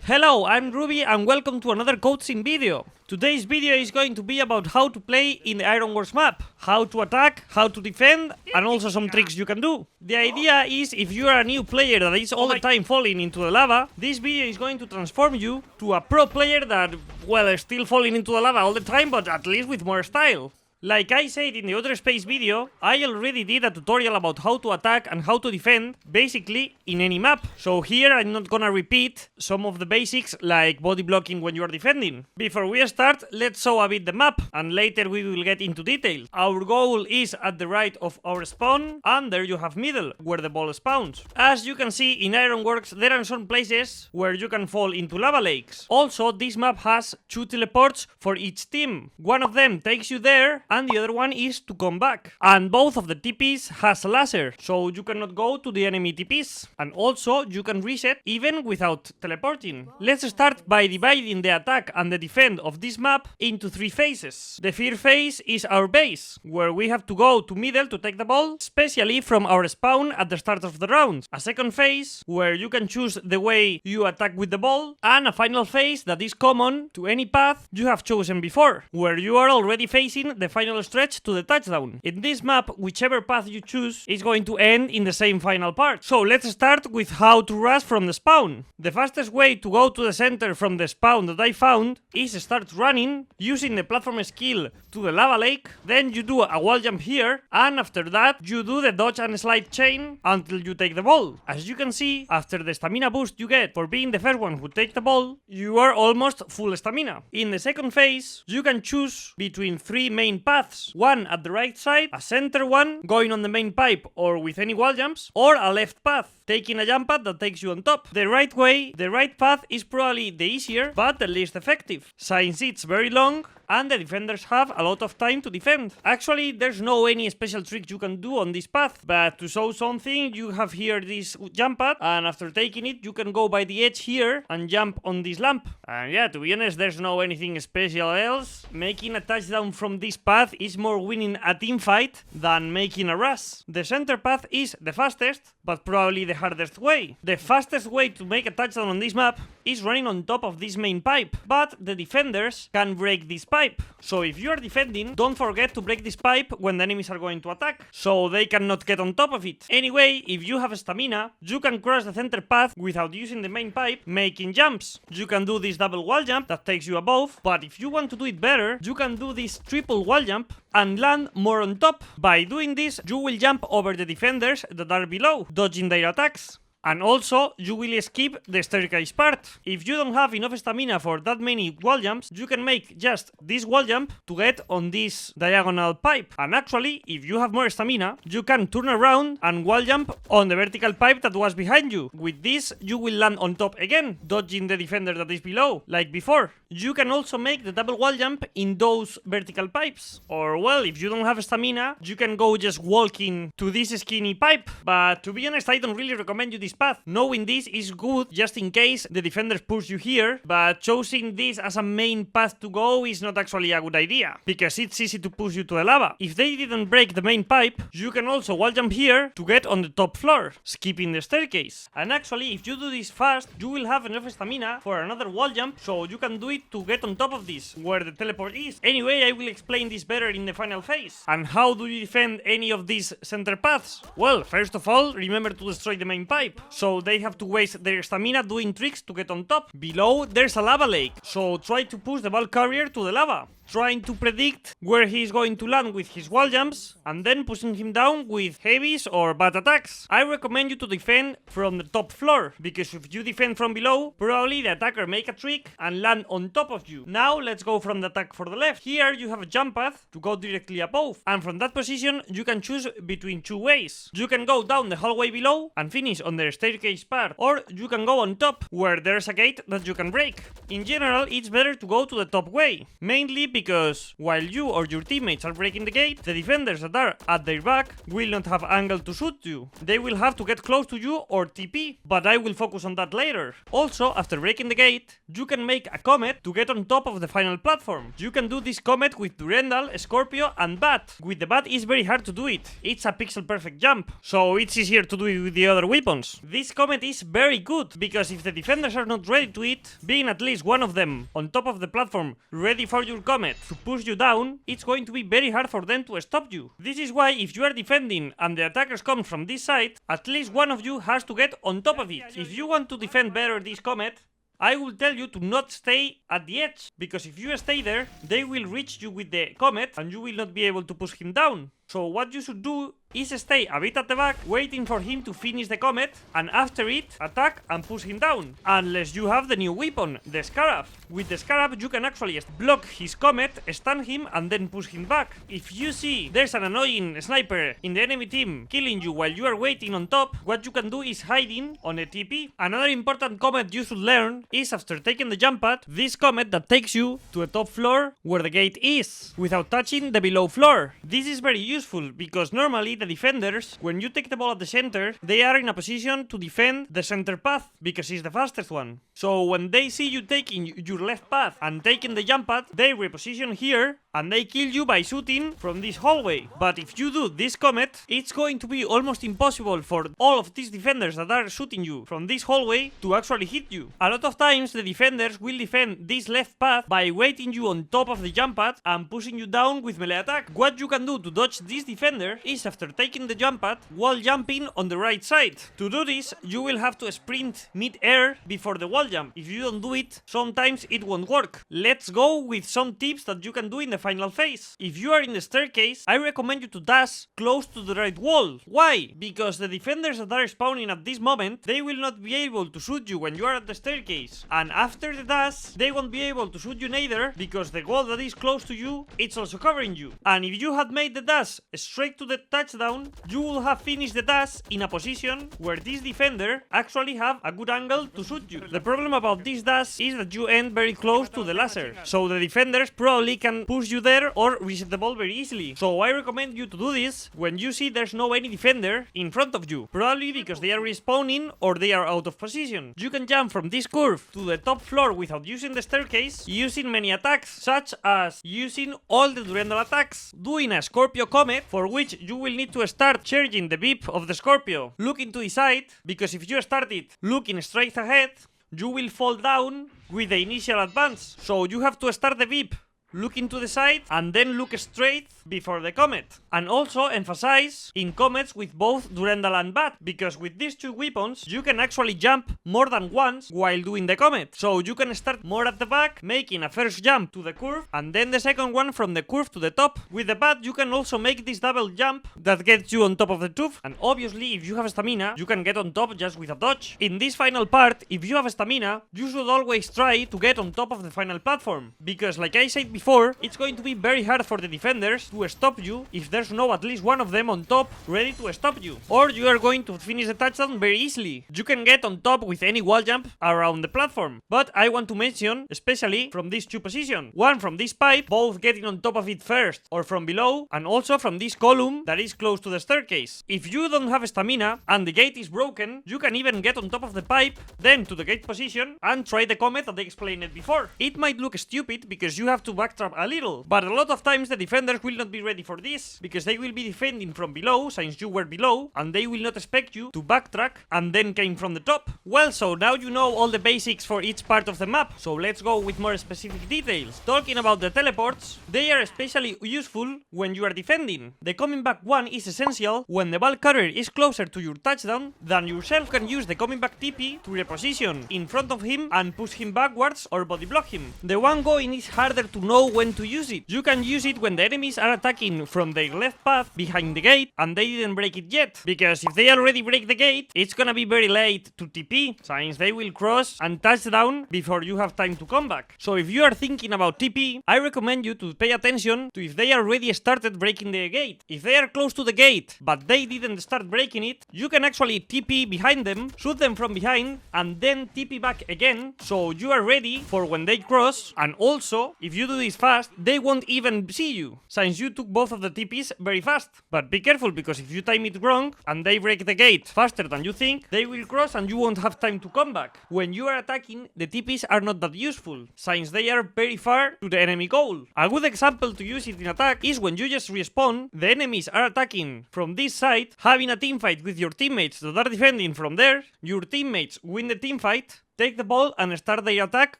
Hello, I'm Ruby and welcome to another cutscene video. Today's video is going to be about how to play in the Ironworks map, how to attack, how to defend, and also some tricks you can do. The idea is if you are a new player that is all the time falling into the lava, this video is going to transform you to a pro player that, well, is still falling into the lava all the time, but at least with more style. Like I said in the other space video, I already did a tutorial about how to attack and how to defend, basically in any map. So here I'm not gonna repeat some of the basics like body blocking when you are defending. Before we start, let's show a bit the map, and later we will get into detail. Our goal is at the right of our spawn, and there you have middle, where the ball spawns. As you can see in Ironworks, there are some places where you can fall into lava lakes. Also, this map has 2 teleports for each team. One of them takes you there, and the other one is to come back. And both of the TPs has a laser, so you cannot go to the enemy TPs. And also, you can reset even without teleporting. Let's start by dividing the attack and the defend of this map into 3 phases. The first phase is our base, where we have to go to middle to take the ball, especially from our spawn at the start of the round. A second phase, where you can choose the way you attack with the ball. And a final phase that is common to any path you have chosen before, where you are already facing the final stretch to the touchdown. In this map, whichever path you choose is going to end in the same final part. So let's start with how to rush from the spawn. The fastest way to go to the center from the spawn that I found is start running using the platform skill to the lava lake, then you do a wall jump here, and after that you do the dodge and slide chain until you take the ball. As you can see, after the stamina boost you get for being the first one who take the ball, you are almost full stamina. In the second phase, you can choose between 3 main paths. One at the right side, a center one, going on the main pipe or with any wall jumps, or a left path, taking a Jumpad that takes you on top. The right way, the right path is probably the easier, but the least effective, since it's very long and the defenders have a lot of time to defend. Actually, there's no any special trick you can do on this path, but to show something, you have here this Jumpad, and after taking it, you can go by the edge here and jump on this lamp. And yeah, to be honest, there's no anything special else. Making a touchdown from this path is more winning a team fight than making a rush. The center path is the fastest, but probably the hardest way. The fastest way to make a touchdown on this map is running on top of this main pipe, but the defenders can break this pipe. So if you are defending, don't forget to break this pipe when the enemies are going to attack, so they cannot get on top of it. Anyway, if you have stamina, you can cross the center path without using the main pipe, making jumps. You can do this double wall jump that takes you above, but if you want to do it better, you can do this triple wall jump and land more on top. By doing this, you will jump over the defenders that are below, dodging their attacks. And also, you will skip the staircase part. If you don't have enough stamina for that many wall jumps, you can make just this wall jump to get on this diagonal pipe. And actually, if you have more stamina, you can turn around and wall jump on the vertical pipe that was behind you. With this, you will land on top again, dodging the defender that is below, like before. You can also make the double wall jump in those vertical pipes. Or, well, if you don't have stamina, you can go just walking to this skinny pipe. But to be honest, I don't really recommend you this path. Knowing this is good just in case the defenders push you here, but choosing this as a main path to go is not actually a good idea, because it's easy to push you to the lava. If they didn't break the main pipe, you can also wall jump here to get on the top floor, skipping the staircase. And actually, if you do this fast, you will have enough stamina for another wall jump, so you can do it to get on top of this, where the teleport is. Anyway, I will explain this better in the final phase. And how do you defend any of these center paths? Well, first of all, remember to destroy the main pipe, so they have to waste their stamina doing tricks to get on top. Below, there's a lava lake, so try to push the ball carrier to the lava, trying to predict where he is going to land with his wall jumps, and then pushing him down with heavies or bad attacks. I recommend you to defend from the top floor, because if you defend from below, probably the attacker make a trick and land on top of you. Now let's go from the attack for the left. Here you have a jump path to go directly above, and from that position you can choose between 2 ways. You can go down the hallway below and finish on the staircase part, or you can go on top where there's a gate that you can break. In general, it's better to go to the top way, mainly because because while you or your teammates are breaking the gate, the defenders that are at their back will not have angle to shoot you. They will have to get close to you or TP, but I will focus on that later. Also, after breaking the gate, you can make a comet to get on top of the final platform. You can do this comet with Durandal, Scorpio and Bat. With the Bat it's very hard to do it. It's a pixel perfect jump, so it's easier to do it with the other weapons. This comet is very good, because if the defenders are not ready to it, being at least one of them on top of the platform ready for your comet to push you down, it's going to be very hard for them to stop you. This is why if you are defending and the attackers come from this side, at least one of you has to get on top of it. If you want to defend better this comet, I will tell you to not stay at the edge, because if you stay there, they will reach you with the comet and you will not be able to push him down. So what you should do is stay a bit at the back, waiting for him to finish the comet, and after it, attack and push him down. Unless you have the new weapon, the Scarab. With the Scarab, you can actually block his comet, stun him, and then push him back. If you see there's an annoying sniper in the enemy team killing you while you are waiting on top, what you can do is hiding on a TP. Another important comet you should learn is, after taking the Jumpad, this comet that takes you to a top floor where the gate is, without touching the below floor. This is very useful, because normally the defenders, when you take the ball at the center, they are in a position to defend the center path, because it's the fastest one. So when they see you taking your left path and taking the Jumpad, they reposition here and they kill you by shooting from this hallway. But if you do this comet, it's going to be almost impossible for all of these defenders that are shooting you from this hallway to actually hit you. A lot of times the defenders will defend this left path by waiting you on top of the Jumpad and pushing you down with melee attack. What you can do to dodge this defender is, after taking the Jumpad, wall jumping on the right side. To do this, you will have to sprint mid-air before the wall jump. If you don't do it, sometimes it won't work. Let's go with some tips that you can do in the final phase. If you are in the staircase, I recommend you to dash close to the right wall. Why? Because the defenders that are spawning at this moment, they will not be able to shoot you when you are at the staircase. And after the dash, they won't be able to shoot you neither, because the wall that is close to you, it's also covering you. And if you had made the dash straight to the touchdown, you will have finished the dash in a position where this defender actually have a good angle to shoot you. The problem about this dash is that you end very close to the laser, so the defenders probably can push you there or reset the ball very easily. So I recommend you to do this when you see there's no any defender in front of you, probably because they are respawning or they are out of position. You can jump from this curve to the top floor without using the staircase, using many attacks, such as using all the Durandal attacks, doing a Scorpio Comet, for which you will need to start charging the beep of the Scorpio, looking to the side, because if you start it looking straight ahead, you will fall down with the initial advance. So you have to start the beep looking to the side and then look straight before the comet. And also emphasize in comets with both Durandal and Bat, because with these two weapons you can actually jump more than once while doing the comet. So you can start more at the back, making a first jump to the curve and then the second one from the curve to the top. With the Bat you can also make this double jump that gets you on top of the tube, and obviously if you have stamina you can get on top just with a dodge. In this final part, if you have stamina, you should always try to get on top of the final platform, because like I said before, it's going to be very hard for the defenders to stop you if there's no at least one of them on top ready to stop you, or you are going to finish the touchdown very easily. You can get on top with any wall jump around the platform, but I want to mention especially from these two positions, one from this pipe, both getting on top of it first or from below, and also from this column that is close to the staircase. If you don't have stamina and the gate is broken, you can even get on top of the pipe, then to the gate position and try the comet that I explained it before. It might look stupid because you have to backtrap a little, but a lot of times the defenders will not be ready for this, because they will be defending from below since you were below, and they will not expect you to backtrack and then came from the top. Well, so now you know all the basics for each part of the map, so let's go with more specific details. Talking about the teleports, they are especially useful when you are defending. The coming back one is essential when the ball carrier is closer to your touchdown than yourself can use the coming back TP to reposition in front of him and push him backwards or body block him. The one going is harder to know when to use it. You can use it when the enemies are attacking from their left path behind the gate and they didn't break it yet, because if they already break the gate, it's gonna be very late to TP, since they will cross and touch down before you have time to come back. So if you are thinking about TP, I recommend you to pay attention to if they already started breaking the gate. If they are close to the gate but they didn't start breaking it, you can actually TP behind them, shoot them from behind, and then TP back again, so you are ready for when they cross. And also, if you do this TPs fast, they won't even see you, since you took both of the TPs very fast. But be careful, because if you time it wrong and they break the gate faster than you think, they will cross and you won't have time to come back. When you are attacking, the TPs are not that useful, since they are very far to the enemy goal. A good example to use it in attack is when you just respawn, the enemies are attacking from this side, having a teamfight with your teammates that are defending from there, your teammates win the teamfight, take the ball and start their attack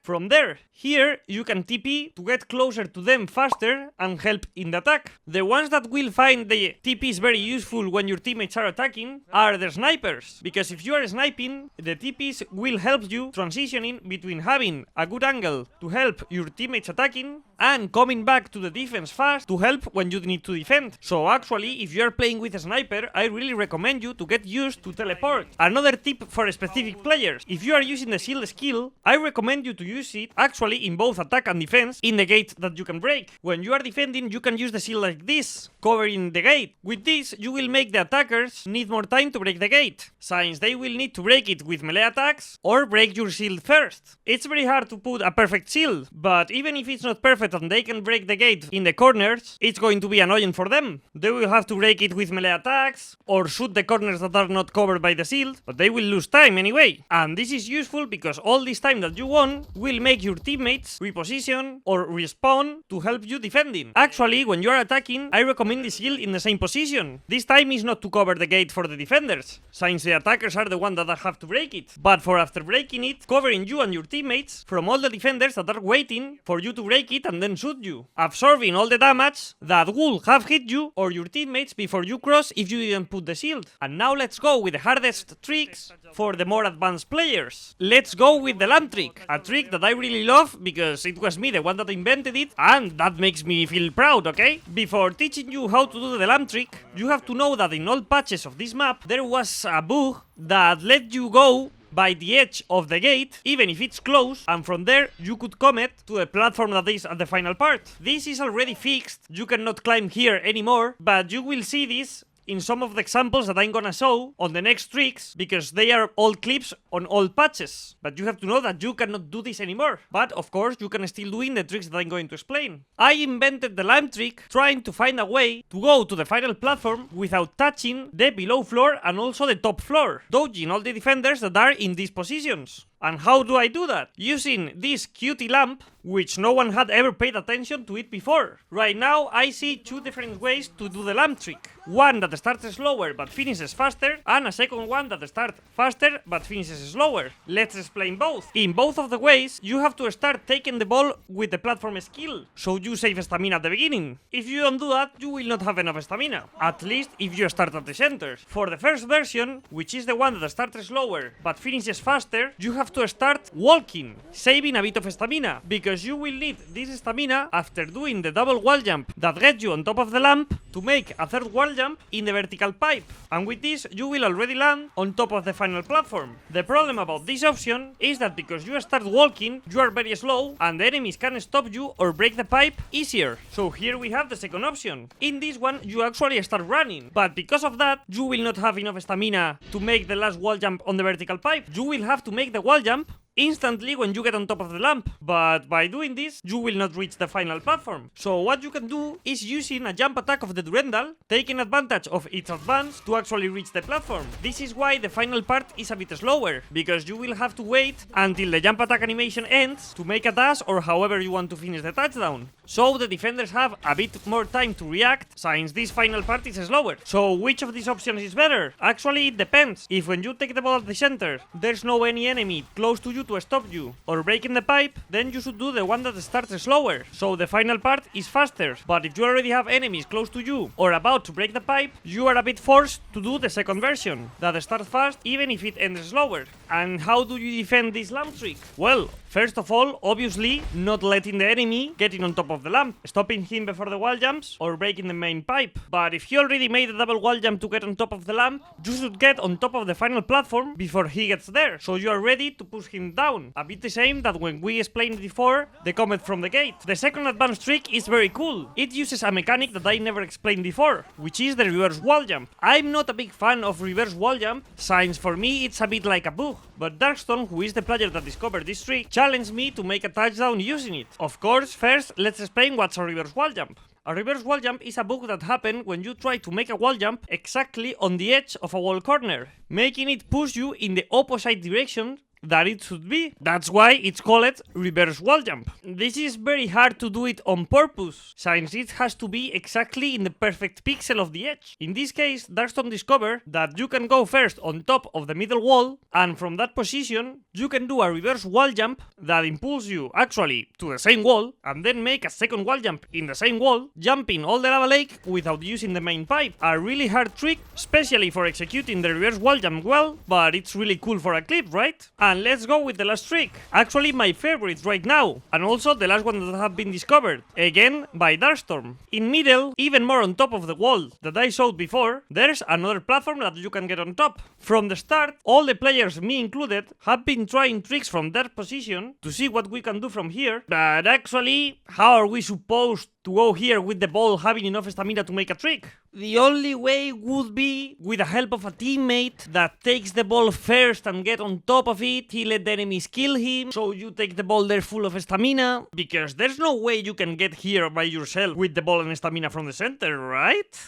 from there. Here, you can TP to get closer to them faster and help in the attack. The ones that will find the TPs very useful when your teammates are attacking are the snipers, because if you are sniping, the TPs will help you transitioning between having a good angle to help your teammates attacking and coming back to the defense fast to help when you need to defend. So actually, if you are playing with a sniper, I really recommend you to get used to teleport. Another tip for specific players: if you are using the shield skill, I recommend you to use it actually in both attack and defense in the gate that you can break. When you are defending, you can use the shield like this, covering the gate. With this, you will make the attackers need more time to break the gate, since they will need to break it with melee attacks or break your shield first. It's very hard to put a perfect shield, but even if it's not perfect and they can break the gate in the corners, it's going to be annoying for them. They will have to break it with melee attacks or shoot the corners that are not covered by the shield, but they will lose time anyway. And this is useful because all this time that you won will make your teammates reposition or respawn to help you defending. Actually, when you are attacking, I recommend the shield in the same position. This time is not to cover the gate for the defenders, since the attackers are the ones that have to break it, but for after breaking it, covering you and your teammates from all the defenders that are waiting for you to break it and then shoot you, absorbing all the damage that would have hit you or your teammates before you cross if you didn't put the shield. And now let's go with the hardest tricks for the more advanced players. Let's go with the lamp trick, a trick that I really love because it was me the one that invented it, and that makes me feel proud, okay? Before teaching you how to do the lamp trick, you have to know that in all patches of this map there was a bug that let you go by the edge of the gate, even if it's close, and from there you could commit to a platform that is at the final part. This is already fixed, you cannot climb here anymore, but you will see this in some of the examples that I'm gonna show on the next tricks, because they are all clips on all patches. But you have to know that you cannot do this anymore. But of course, you can still do in the tricks that I'm going to explain. I invented the lamp trick trying to find a way to go to the final platform without touching the below floor and also the top floor, dodging all the defenders that are in these positions. And how do I do that? Using this cutie lamp, which no one had ever paid attention to it before. Right now, I see two different ways to do the lamp trick. One that starts slower but finishes faster, and a second one that starts faster but finishes slower. Let's explain both. In both of the ways, you have to start taking the ball with the platform skill, so you save stamina at the beginning. If you don't do that, you will not have enough stamina, at least if you start at the center. For the first version, which is the one that starts slower but finishes faster, you have to start walking, saving a bit of stamina, because you will need this stamina after doing the double wall jump that gets you on top of the lamp to make a third wall jump in the vertical pipe, and with this you will already land on top of the final platform. The problem about this option is that because you start walking, you are very slow and the enemies can stop you or break the pipe easier. So here we have the second option. In this one you actually start running, but because of that you will not have enough stamina to make the last wall jump on the vertical pipe. You will have to make the wall jump instantly when you get on top of the lamp, but by doing this you will not reach the final platform. So what you can do is using a jump attack of the Durandal, taking advantage of its advance to actually reach the platform. This is why the final part is a bit slower, because you will have to wait until the jump attack animation ends to make a dash or however you want to finish the touchdown. So the defenders have a bit more time to react, since this final part is slower. So which of these options is better? Actually it depends. If when you take the ball at the center there's no any enemy close to you to stop you or breaking the pipe, then you should do the one that starts slower, so the final part is faster. But if you already have enemies close to you or about to break the pipe, you are a bit forced to do the second version that starts fast even if it ends slower. And how do you defend this lamp trick? Well, first of all, obviously, not letting the enemy getting on top of the lamp, stopping him before the wall jumps or breaking the main pipe. But if he already made a double wall jump to get on top of the lamp, you should get on top of the final platform before he gets there, so you are ready to push him down. A bit the same that when we explained before the comet from the gate. The second advanced trick is very cool. It uses a mechanic that I never explained before, which is the reverse wall jump. I'm not a big fan of reverse wall jump, since for me it's a bit like a bug. But Darkstorm, who is the player that discovered this trick, challenged me to make a touchdown using it. Of course, first, let's explain what's a reverse wall jump. A reverse wall jump is a bug that happens when you try to make a wall jump exactly on the edge of a wall corner, making it push you in the opposite direction that it should be. That's why it's called reverse wall jump. This is very hard to do it on purpose, since it has to be exactly in the perfect pixel of the edge. In this case, Darkstorm discovered that you can go first on top of the middle wall, and from that position, you can do a reverse wall jump that impulses you actually to the same wall, and then make a second wall jump in the same wall, jumping all the lava lake without using the main pipe. A really hard trick, especially for executing the reverse wall jump well, but it's really cool for a clip, right? And let's go with the last trick. Actually my favorite right now, and also the last one that have been discovered, again by Darkstorm. In middle, even more on top of the wall that I showed before, there's another platform that you can get on top. From the start, all the players, me included, have been trying tricks from that position to see what we can do from here, but actually, how are we supposed to go here with the ball having enough stamina to make a trick? The only way would be with the help of a teammate that takes the ball first and get on top of it, he let the enemies kill him, so you take the ball there full of stamina, because there's no way you can get here by yourself with the ball and stamina from the center, right?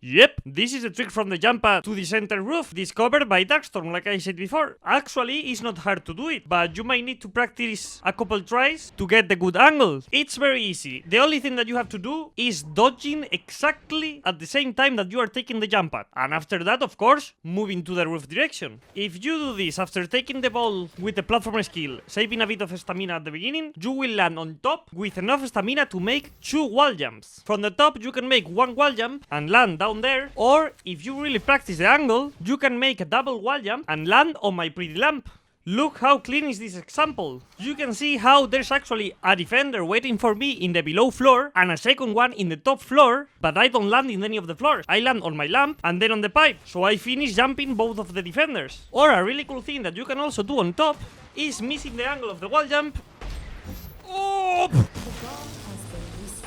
Yep, this is a trick from the Jumpad to the center roof, discovered by Darkstorm, like I said before. Actually, it's not hard to do it, but you might need to practice a couple tries to get the good angle. It's very easy. The only thing that you have to do is dodging exactly at the same time that you are taking the Jumpad. And after that, of course, moving to the roof direction. If you do this after taking the ball with the platform skill, saving a bit of stamina at the beginning, you will land on top with enough stamina to make 2 wall jumps. From the top, you can make 1 wall jump and land down there, or if you really practice the angle, you can make a double wall jump and land on my pretty lamp. Look how clean is this example. You can see how there's actually a defender waiting for me in the below floor and a second one in the top floor, but I don't land in any of the floors. I land on my lamp and then on the pipe, so I finish jumping both of the defenders. Or a really cool thing that you can also do on top is missing the angle of the wall jump. Oh!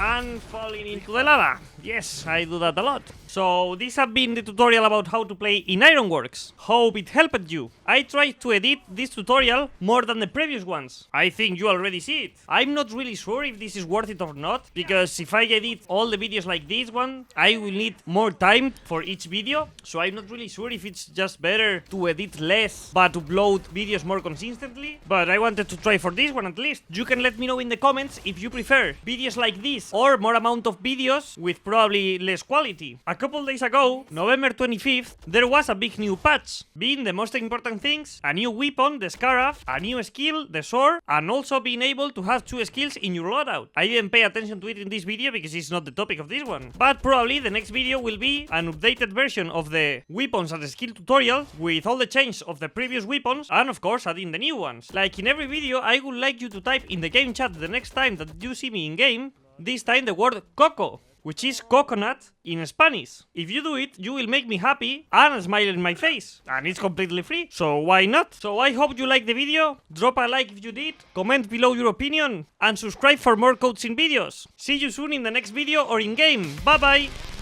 And falling into the lava. Yes, I do that a lot. So this has been the tutorial about how to play in Ironworks. Hope it helped you. I tried to edit this tutorial more than the previous ones. I think you already see it. I'm not really sure if this is worth it or not, because if I edit all the videos like this one, I will need more time for each video. So I'm not really sure if it's just better to edit less but upload videos more consistently. But I wanted to try for this one at least. You can let me know in the comments if you prefer videos like this or more amount of videos with probably less quality. A couple days ago, November 25th, there was a big new patch, being the most important things: a new weapon, the Scarab, a new skill, the sword, and also being able to have 2 skills in your loadout. I didn't pay attention to it in this video because it's not the topic of this one, but probably the next video will be an updated version of the weapons and the skill tutorial with all the changes of the previous weapons and of course adding the new ones. Like in every video, I would like you to type in the game chat the next time that you see me in game, this time the word coco, which is coconut in Spanish. If you do it, you will make me happy and a smile in my face. And it's completely free, so why not? So I hope you liked the video. Drop a like if you did, comment below your opinion, and subscribe for more coaching videos. See you soon in the next video or in game. Bye bye!